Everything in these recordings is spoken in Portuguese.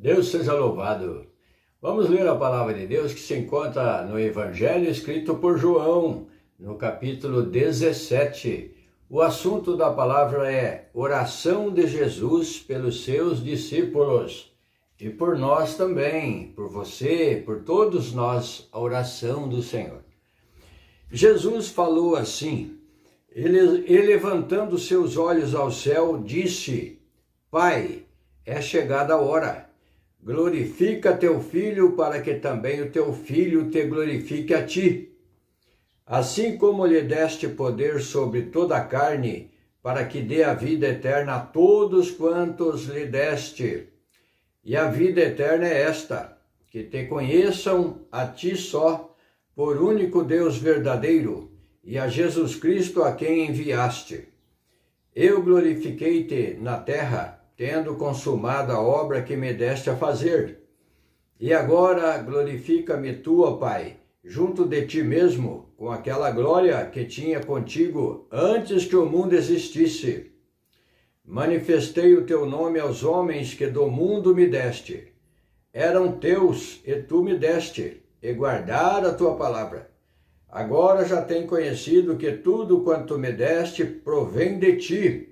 Deus seja louvado. Vamos ler a palavra de Deus que se encontra no Evangelho escrito por João, no capítulo 17. O assunto da palavra é oração de Jesus pelos seus discípulos e por nós também, por você, por todos nós, a oração do Senhor. Jesus falou assim, ele levantando seus olhos ao céu, disse: Pai, é chegada a hora. Glorifica teu filho, para que também o teu filho te glorifique a ti. Assim como lhe deste poder sobre toda a carne, para que dê a vida eterna a todos quantos lhe deste. E a vida eterna é esta, que te conheçam a ti só, por único Deus verdadeiro, e a Jesus Cristo a quem enviaste. Eu glorifiquei-te na terra, tendo consumado a obra que me deste a fazer. E agora glorifica-me tu, ó Pai, junto de ti mesmo, com aquela glória que tinha contigo antes que o mundo existisse. Manifestei o teu nome aos homens que do mundo me deste. Eram teus e tu me deste, e guardaram a tua palavra. Agora já tenho conhecido que tudo quanto me deste provém de ti,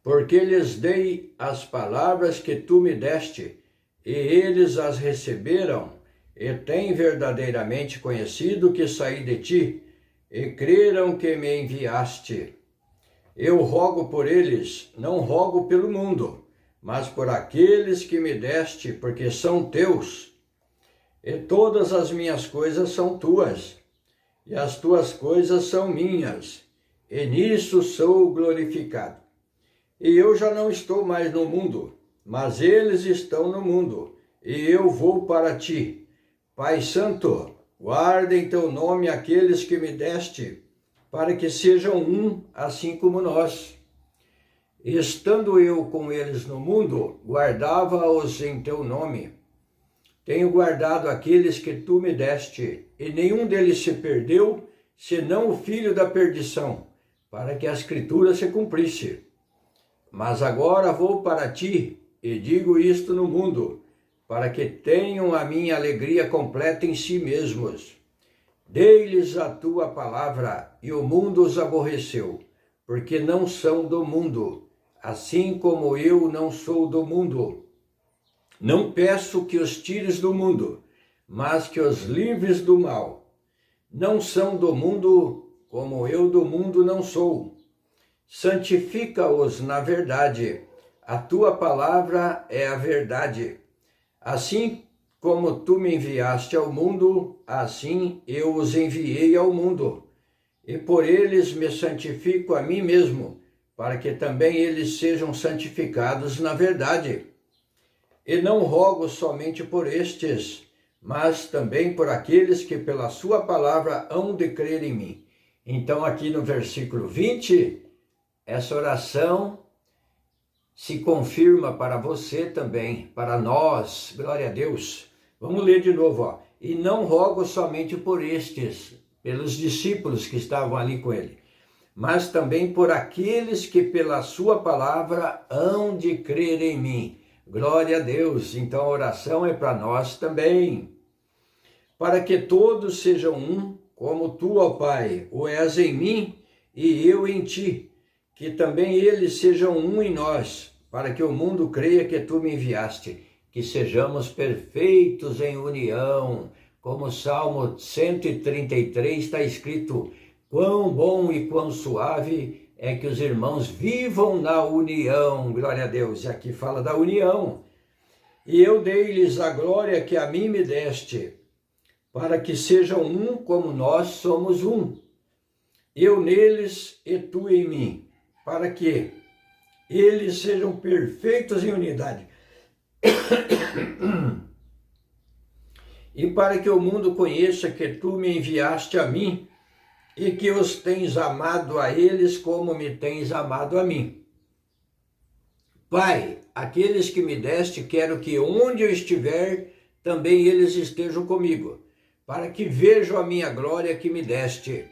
porque lhes dei as palavras que tu me deste, e eles as receberam, e têm verdadeiramente conhecido que saí de ti, e creram que me enviaste. Eu rogo por eles, não rogo pelo mundo, mas por aqueles que me deste, porque são teus. E todas as minhas coisas são tuas, e as tuas coisas são minhas, e nisso sou glorificado. E eu já não estou mais no mundo, mas eles estão no mundo, e eu vou para ti. Pai Santo, guarda em teu nome aqueles que me deste, para que sejam um, assim como nós. Estando eu com eles no mundo, guardava-os em teu nome. Tenho guardado aqueles que tu me deste, e nenhum deles se perdeu, senão o filho da perdição, para que a Escritura se cumprisse. Mas agora vou para ti, e digo isto no mundo, para que tenham a minha alegria completa em si mesmos. Dei-lhes a tua palavra, e o mundo os aborreceu, porque não são do mundo, assim como eu não sou do mundo. Não peço que os tires do mundo, mas que os livres do mal. Não são do mundo, como eu do mundo não sou. Santifica-os na verdade. A tua palavra é a verdade. Assim como tu me enviaste ao mundo, assim eu os enviei ao mundo. E por eles me santifico a mim mesmo, para que também eles sejam santificados na verdade. E não rogo somente por estes, mas também por aqueles que pela sua palavra hão de crer em mim. Então aqui no versículo 20, essa oração se confirma para você também, para nós, glória a Deus. Vamos ler de novo, ó. E não rogo somente por estes, pelos discípulos que estavam ali com ele, mas também por aqueles que pela sua palavra hão de crer em mim. Glória a Deus. Então a oração é para nós também. Para que todos sejam um, como tu, ó Pai, o és em mim e eu em ti, que também eles sejam um em nós, para que o mundo creia que tu me enviaste, que sejamos perfeitos em união, como o Salmo 133 está escrito: quão bom e quão suave é que os irmãos vivam na união, glória a Deus. E aqui fala da união. E eu dei-lhes a glória que a mim me deste, para que sejam um como nós somos um. Eu neles e tu em mim, para que eles sejam perfeitos em unidade. E para que o mundo conheça que tu me enviaste a mim, e que os tens amado a eles como me tens amado a mim. Pai, aqueles que me deste, quero que onde eu estiver, também eles estejam comigo, para que vejam a minha glória que me deste,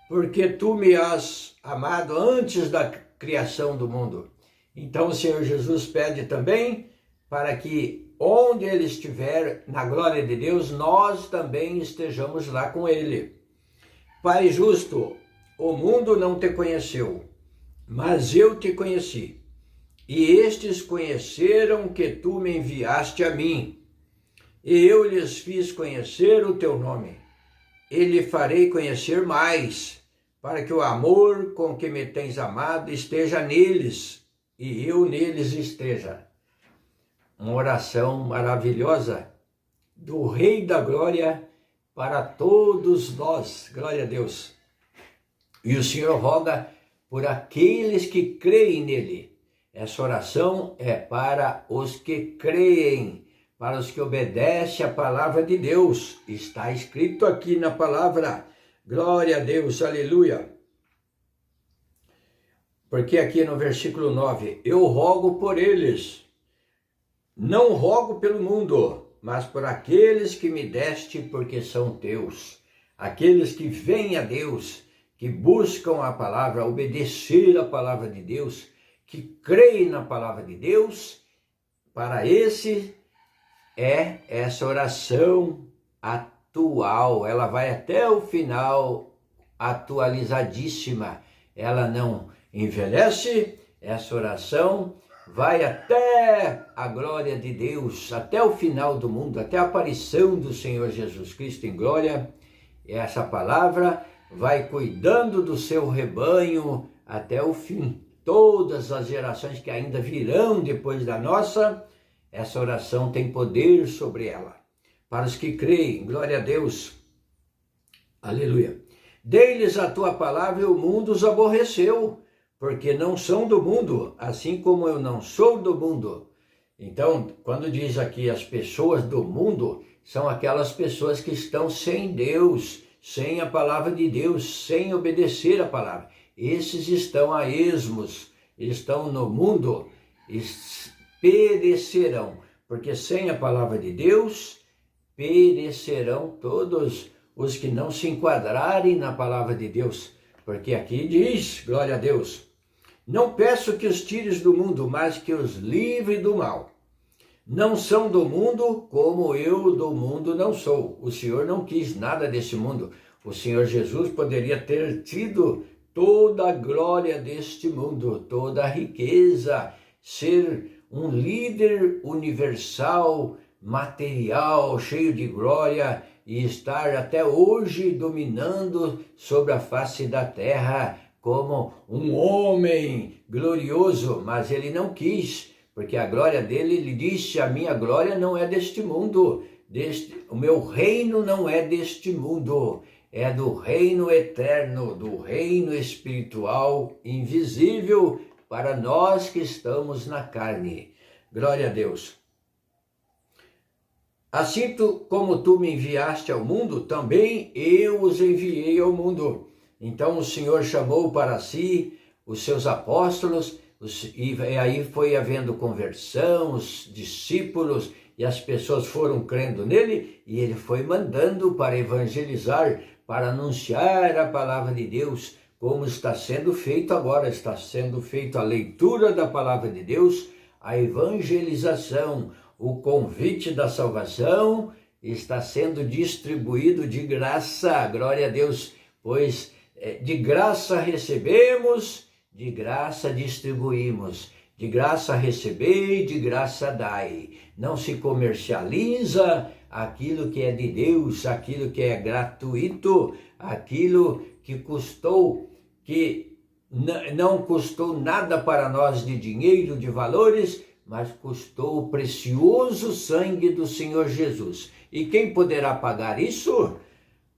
porque tu me has amado antes da criação do mundo. Então o Senhor Jesus pede também para que onde ele estiver, na glória de Deus, nós também estejamos lá com ele. Pai justo, o mundo não te conheceu, mas eu te conheci, e estes conheceram que tu me enviaste a mim, e eu lhes fiz conhecer o teu nome, e lhe farei conhecer mais, para que o amor com que me tens amado esteja neles, e eu neles esteja. Uma oração maravilhosa do Rei da Glória para todos nós, glória a Deus. E o Senhor roga por aqueles que creem nele. Essa oração é para os que creem, para os que obedecem a palavra de Deus. Está escrito aqui na palavra, glória a Deus, aleluia. Porque aqui no versículo 9, eu rogo por eles, não rogo pelo mundo, mas por aqueles que me deste, porque são teus. Aqueles que vêm a Deus, que buscam a palavra, obedecer a palavra de Deus, que creem na palavra de Deus, para esse é essa oração atual. Ela vai até o final, atualizadíssima. Ela não envelhece, essa oração vai até a glória de Deus, até o final do mundo, até a aparição do Senhor Jesus Cristo em glória. Essa palavra vai cuidando do seu rebanho até o fim. Todas as gerações que ainda virão depois da nossa, essa oração tem poder sobre ela. Para os que creem, glória a Deus, aleluia. Dei-lhes a tua palavra e o mundo os aborreceu, porque não são do mundo, assim como eu não sou do mundo. Então, quando diz aqui as pessoas do mundo, são aquelas pessoas que estão sem Deus, sem a palavra de Deus, sem obedecer a palavra. Esses estão a esmos, estão no mundo, perecerão, porque sem a palavra de Deus, perecerão todos os que não se enquadrarem na palavra de Deus. Porque aqui diz, glória a Deus, não peço que os tires do mundo, mas que os livre do mal. Não são do mundo, como eu do mundo não sou. O Senhor não quis nada desse mundo. O Senhor Jesus poderia ter tido toda a glória deste mundo, toda a riqueza, ser um líder universal, material, cheio de glória, e estar até hoje dominando sobre a face da terra como um homem glorioso, mas ele não quis, porque a glória dele, ele disse, a minha glória não é deste mundo, o meu reino não é deste mundo, é do reino eterno, do reino espiritual, invisível para nós que estamos na carne. Glória a Deus. Assim como tu me enviaste ao mundo, também eu os enviei ao mundo. Então o Senhor chamou para si os seus apóstolos, e aí foi havendo conversão, os discípulos, e as pessoas foram crendo nele, e ele foi mandando para evangelizar, para anunciar a palavra de Deus, como está sendo feito agora. Está sendo feita a leitura da palavra de Deus, a evangelização, o convite da salvação está sendo distribuído de graça, glória a Deus, pois de graça recebemos, de graça distribuímos, de graça recebei, de graça dai. Não se comercializa aquilo que é de Deus, aquilo que é gratuito, aquilo que custou, que não custou nada para nós de dinheiro, de valores, mas custou o precioso sangue do Senhor Jesus. E quem poderá pagar isso?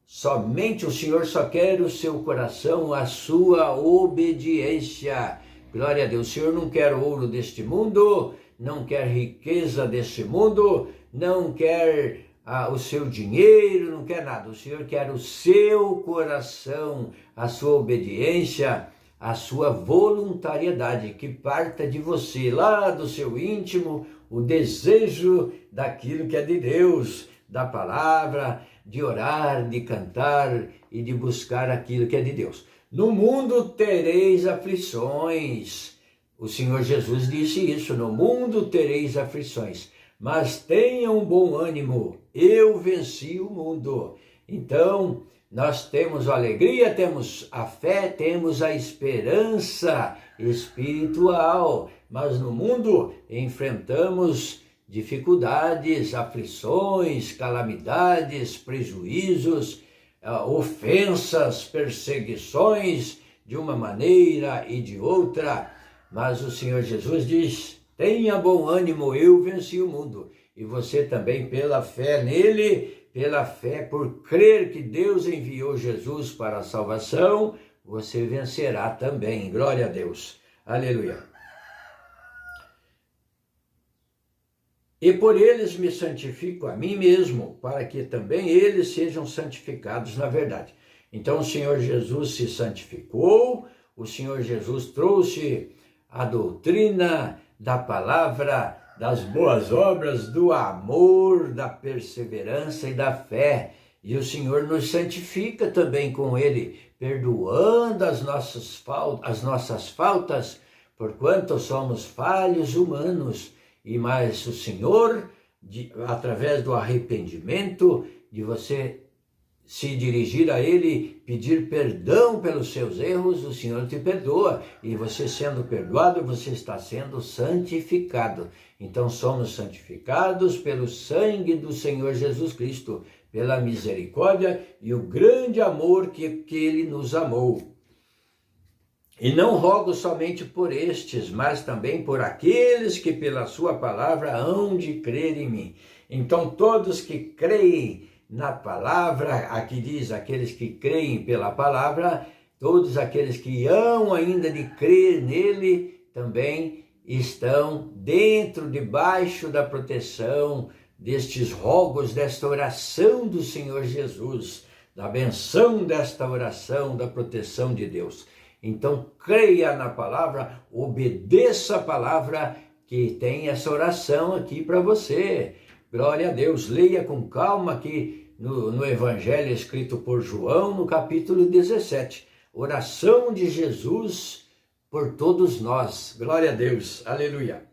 Somente o Senhor. Só quer o seu coração, a sua obediência. Glória a Deus. O Senhor não quer ouro deste mundo, não quer riqueza deste mundo, não quer o seu dinheiro, não quer nada. O Senhor quer o seu coração, a sua obediência, a sua voluntariedade, que parta de você, lá do seu íntimo, o desejo daquilo que é de Deus, da palavra, de orar, de cantar e de buscar aquilo que é de Deus. No mundo tereis aflições. O Senhor Jesus disse isso: no mundo tereis aflições, mas tenham bom ânimo, eu venci o mundo. Então, nós temos a alegria, temos a fé, temos a esperança espiritual, mas no mundo enfrentamos dificuldades, aflições, calamidades, prejuízos, ofensas, perseguições de uma maneira e de outra. Mas o Senhor Jesus diz: tenha bom ânimo, eu venci o mundo. E você também, pela fé nele, pela fé por crer que Deus enviou Jesus para a salvação, você vencerá também. Glória a Deus. Aleluia. E por eles me santifico a mim mesmo, para que também eles sejam santificados na verdade. Então o Senhor Jesus se santificou, o Senhor Jesus trouxe a doutrina da palavra, das boas obras, do amor, da perseverança e da fé. E o Senhor nos santifica também com ele, perdoando as nossas faltas, porquanto somos falhos humanos. E mais o Senhor, através do arrependimento, de você se dirigir a ele, pedir perdão pelos seus erros, o Senhor te perdoa. E você sendo perdoado, você está sendo santificado. Então somos santificados pelo sangue do Senhor Jesus Cristo, pela misericórdia e o grande amor que ele nos amou. E não rogo somente por estes, mas também por aqueles que pela sua palavra hão de crer em mim. Então todos que creem na palavra, aqui diz aqueles que creem pela palavra, todos aqueles que hão ainda de crer nele, também estão debaixo da proteção destes rogos, desta oração do Senhor Jesus, da benção desta oração, da proteção de Deus. Então, creia na palavra, obedeça a palavra, que tem essa oração aqui para você. Glória a Deus. Leia com calma aqui no Evangelho escrito por João, no capítulo 17. Oração de Jesus por todos nós. Glória a Deus. Aleluia.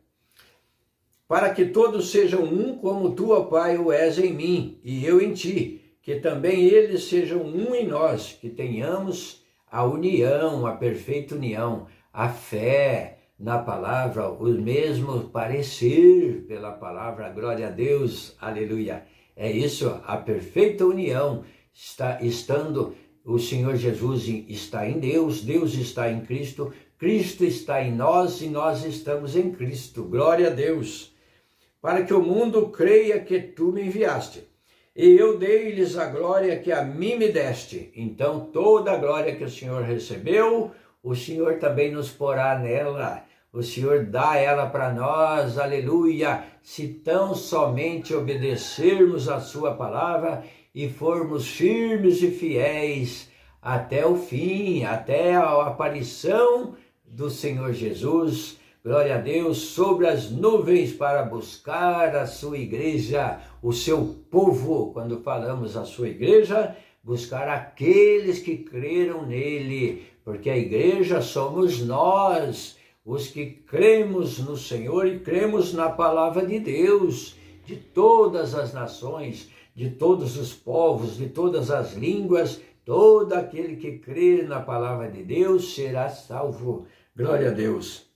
Para que todos sejam um, como tu, ó Pai, o és em mim, e eu em ti, que também eles sejam um em nós, que tenhamos a união, a perfeita união, a fé na palavra, o mesmo parecer pela palavra, glória a Deus, aleluia. É isso, a perfeita união, estando o Senhor Jesus está em Deus, Deus está em Cristo, Cristo está em nós e nós estamos em Cristo, glória a Deus. Para que o mundo creia que tu me enviaste. E eu dei-lhes a glória que a mim me deste. Então toda a glória que o Senhor recebeu, o Senhor também nos porá nela. O Senhor dá ela para nós, aleluia. Se tão somente obedecermos a sua palavra e formos firmes e fiéis até o fim, até a aparição do Senhor Jesus, glória a Deus, sobre as nuvens para buscar a sua igreja, o seu povo. Quando falamos a sua igreja, buscar aqueles que creram nele, porque a igreja somos nós, os que cremos no Senhor e cremos na palavra de Deus, de todas as nações, de todos os povos, de todas as línguas. Todo aquele que crer na palavra de Deus será salvo. Glória a Deus.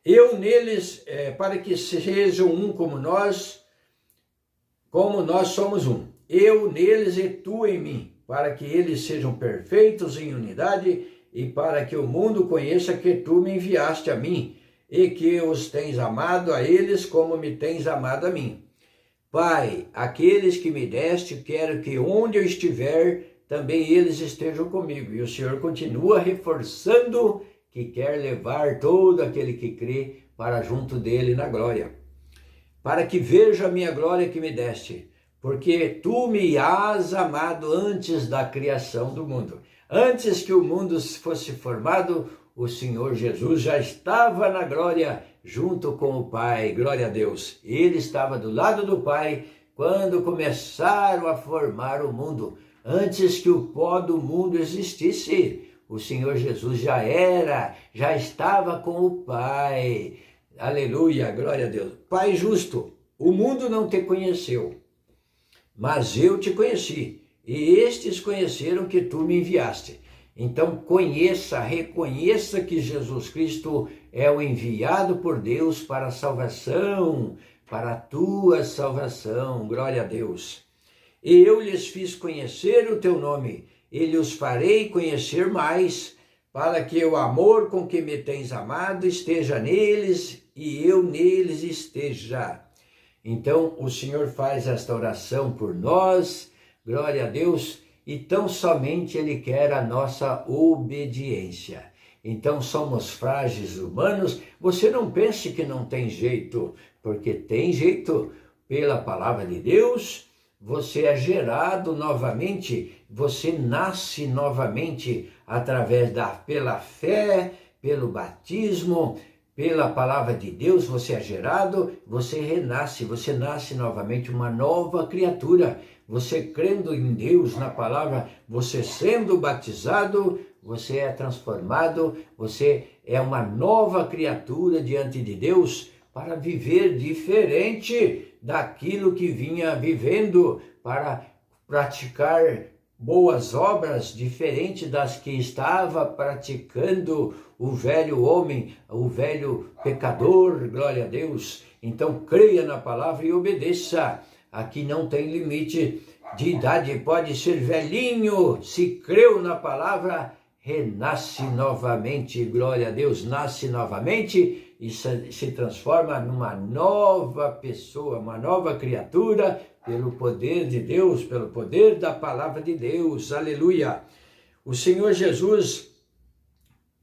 Eu neles, para que sejam um como nós somos um. Eu neles e tu em mim, para que eles sejam perfeitos em unidade e para que o mundo conheça que tu me enviaste a mim e que os tens amado a eles como me tens amado a mim. Pai, aqueles que me deste, quero que onde eu estiver, também eles estejam comigo. E o Senhor continua reforçando que quer levar todo aquele que crê para junto dele na glória. Para que veja a minha glória que me deste, porque tu me has amado antes da criação do mundo. Antes que o mundo fosse formado, o Senhor Jesus já estava na glória junto com o Pai. Glória a Deus. Ele estava do lado do Pai quando começaram a formar o mundo. Antes que o pó do mundo existisse, O Senhor Jesus já estava com o Pai. Aleluia, glória a Deus. Pai justo, o mundo não te conheceu, mas eu te conheci, e estes conheceram que tu me enviaste. Então reconheça que Jesus Cristo é o enviado por Deus para a salvação, para a tua salvação, glória a Deus. E eu lhes fiz conhecer o teu nome, e lhes farei conhecer mais, para que o amor com que me tens amado esteja neles, e eu neles esteja. Então o Senhor faz esta oração por nós, glória a Deus, e tão somente Ele quer a nossa obediência. Então somos frágeis humanos, você não pense que não tem jeito, porque tem jeito pela palavra de Deus. Você é gerado novamente, você nasce novamente pela fé, pelo batismo, pela palavra de Deus, você é gerado, você renasce, você nasce novamente uma nova criatura. Você crendo em Deus, na palavra, você sendo batizado, você é transformado, você é uma nova criatura diante de Deus para viver diferente daquilo que vinha vivendo, para praticar boas obras diferente das que estava praticando o velho homem, o velho pecador, glória a Deus. Então creia na palavra e obedeça. Aqui não tem limite de idade, pode ser velhinho, se creu na palavra, renasce novamente, glória a Deus, nasce novamente e se transforma numa nova pessoa, uma nova criatura, pelo poder de Deus, pelo poder da palavra de Deus, aleluia. O Senhor Jesus,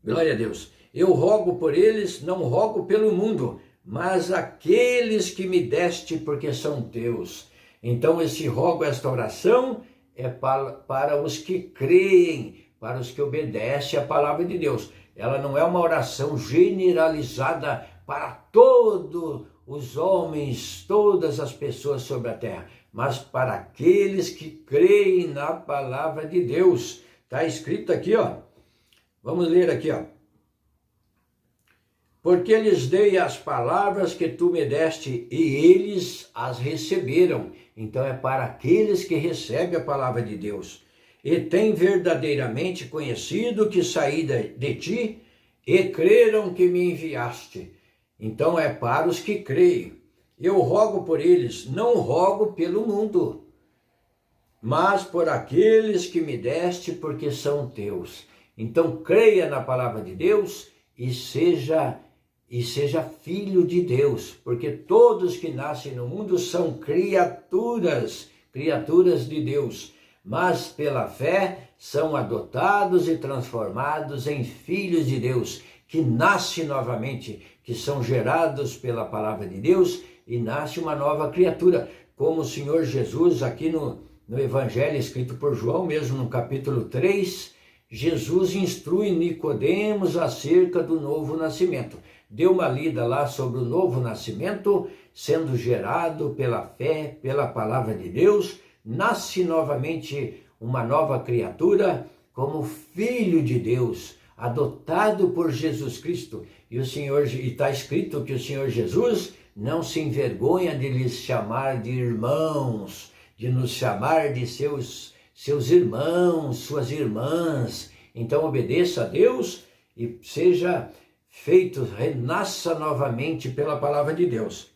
glória a Deus, eu rogo por eles, não rogo pelo mundo, mas aqueles que me deste, porque são teus. Então esse rogo, esta oração, é para os que creem, para os que obedecem à palavra de Deus. Ela não é uma oração generalizada para todos os homens, todas as pessoas sobre a terra, mas para aqueles que creem na palavra de Deus. Está escrito aqui, ó. Vamos ler aqui, ó. Porque lhes dei as palavras que tu me deste, e eles as receberam. Então é para aqueles que recebem a palavra de Deus. E têm verdadeiramente conhecido que saí de ti, e creram que me enviaste. Então é para os que creem. Eu rogo por eles, não rogo pelo mundo, mas por aqueles que me deste, porque são teus. Então creia na palavra de Deus e seja filho de Deus, porque todos que nascem no mundo são criaturas de Deus, mas pela fé são adotados e transformados em filhos de Deus, que nascem novamente, que são gerados pela palavra de Deus e nasce uma nova criatura, como o Senhor Jesus aqui no Evangelho escrito por João, mesmo no capítulo 3, Jesus instrui Nicodemos acerca do novo nascimento. Deu uma lida lá sobre o novo nascimento, sendo gerado pela fé, pela palavra de Deus, nasce novamente uma nova criatura como filho de Deus, adotado por Jesus Cristo. E está escrito que o Senhor Jesus não se envergonha de lhes chamar de irmãos, de nos chamar de seus irmãos, suas irmãs. Então obedeça a Deus e seja feito, renasça novamente pela palavra de Deus.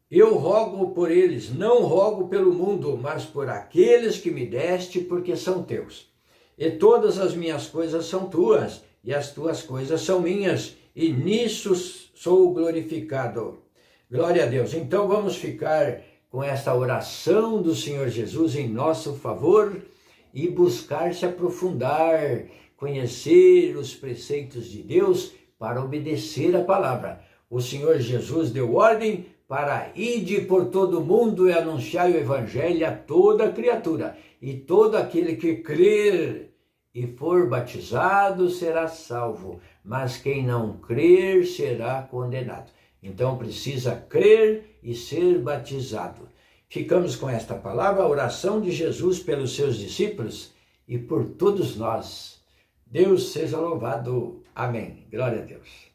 Eu rogo por eles, não rogo pelo mundo, mas por aqueles que me deste, porque são teus. E todas as minhas coisas são tuas, e as tuas coisas são minhas, e nisso sou glorificado. Glória a Deus. Então vamos ficar com esta oração do Senhor Jesus em nosso favor e buscar se aprofundar, conhecer os preceitos de Deus para obedecer a palavra. O Senhor Jesus deu ordem para ide por todo o mundo e anunciar o evangelho a toda criatura. E todo aquele que crer e for batizado será salvo, mas quem não crer será condenado. Então precisa crer e ser batizado. Ficamos com esta palavra, a oração de Jesus pelos seus discípulos e por todos nós. Deus seja louvado. Amém. Glória a Deus.